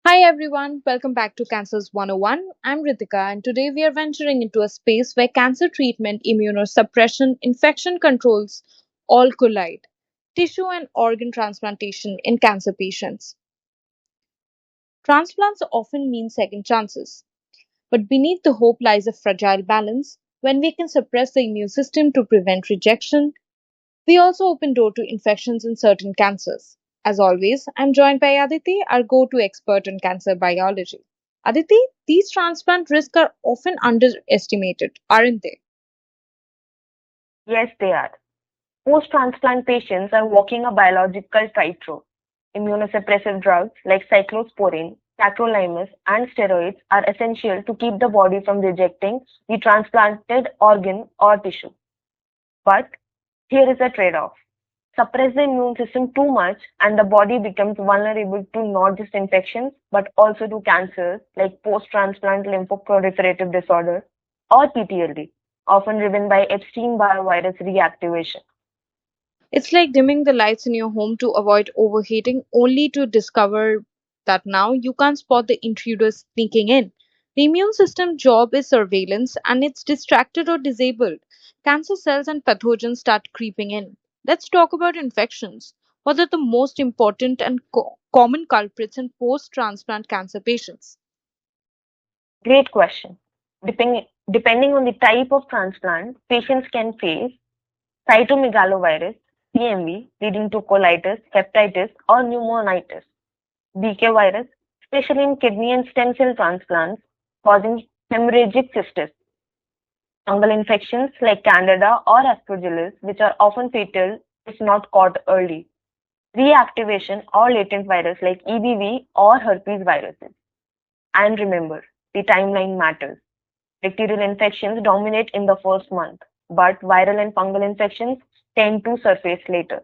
Hi everyone, welcome back to Cancer's 101. I'm Rittika, and today we are venturing into a space where cancer treatment, immunosuppression, infection controls all collide. Tissue and organ transplantation in cancer patients. Transplants often mean second chances, but beneath the hope lies a fragile balance. When we can suppress the immune system to prevent rejection, we also open door to infections in certain cancers. As always, I'm joined by Aditi, our go-to expert on cancer biology. Aditi, these transplant risks are often underestimated, aren't they? Yes, they are. Post-transplant patients are walking a biological tightrope. Immunosuppressive drugs like cyclosporine, tacrolimus, and steroids are essential to keep the body from rejecting the transplanted organ or tissue. But here is a trade-off. Suppress the immune system too much and the body becomes vulnerable to not just infections but also to cancers like post-transplant lymphoproliferative disorder or PTLD, often driven by Epstein-Barr virus reactivation. It's like dimming the lights in your home to avoid overheating, only to discover that now you can't spot the intruders sneaking in. The immune system job is surveillance and it's distracted or disabled. Cancer cells and pathogens start creeping in. Let's talk about infections. What are the most important and common culprits in post transplant cancer patients? Great question. Depending on the type of transplant, patients can face cytomegalovirus, CMV, leading to colitis, hepatitis, or pneumonitis. BK virus, especially in kidney and stem cell transplants, causing hemorrhagic cystis. Fungal infections like Candida or Aspergillus, which are often fatal if not caught early. Reactivation or latent virus like EBV or herpes viruses. And remember, the timeline matters. Bacterial infections dominate in the first month, but viral and fungal infections tend to surface later.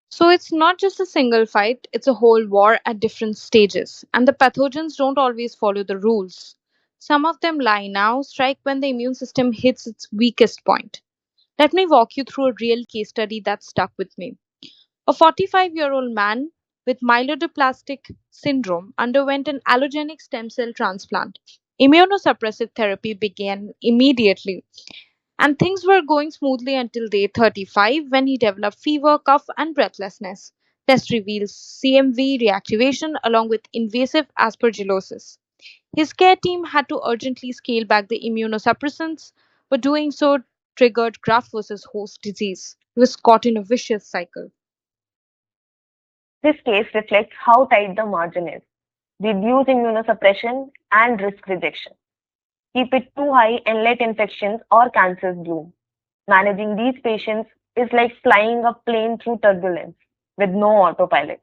So it's not just a single fight, it's a whole war at different stages. And the pathogens don't always follow the rules. Some of them lie now, strike when the immune system hits its weakest point. Let me walk you through a real case study that stuck with me. A 45-year-old man with myelodysplastic syndrome underwent an allogenic stem cell transplant. Immunosuppressive therapy began immediately, and things were going smoothly until day 35 when he developed fever, cough, and breathlessness. Test reveals CMV reactivation along with invasive aspergillosis. His care team had to urgently scale back the immunosuppressants, but doing so triggered graft versus host disease. He was caught in a vicious cycle. This case reflects how tight the margin is. Reduce immunosuppression and risk rejection. Keep it too high and let infections or cancers bloom. Managing these patients is like flying a plane through turbulence with no autopilot.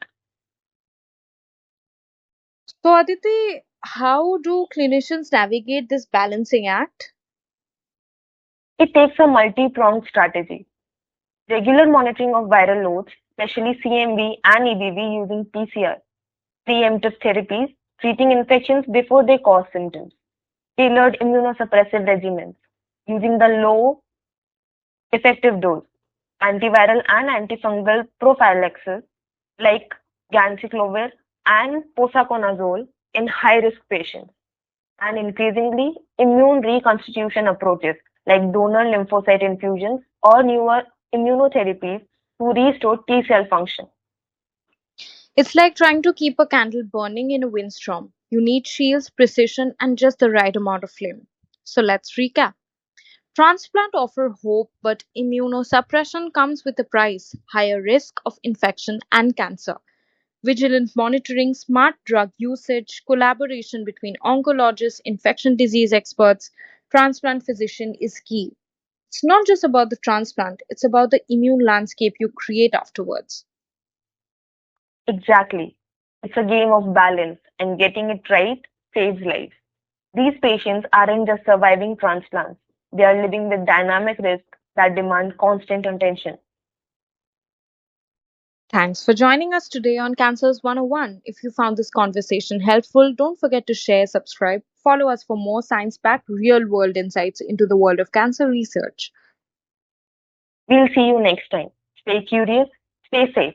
So, Aditi, how do clinicians navigate this balancing act? It takes a multi-pronged strategy. Regular monitoring of viral loads, especially CMV and EBV using PCR. Preemptive therapies, treating infections before they cause symptoms. Tailored immunosuppressive regimens, using the low effective dose. Antiviral and antifungal prophylaxis like ganciclovir and posaconazole in high-risk patients, and increasingly immune reconstitution approaches like donor lymphocyte infusions or newer immunotherapies to restore T cell function. It's like trying to keep a candle burning in a windstorm. You need shields, precision, and just the right amount of flame. So, let's recap. Transplant offer hope, but immunosuppression comes with a price, higher risk of infection and cancer. Vigilant monitoring, smart drug usage, collaboration between oncologists, infection disease experts, transplant physician is key. It's not just about the transplant, it's about the immune landscape you create afterwards. Exactly. It's a game of balance, and getting it right saves lives. These patients aren't just surviving transplants, they are living with dynamic risks that demand constant attention. Thanks for joining us today on Cancers 101. If you found this conversation helpful, don't forget to share, subscribe, follow us for more science backed, real world insights into the world of cancer research. We'll see you next time. Stay curious, stay safe.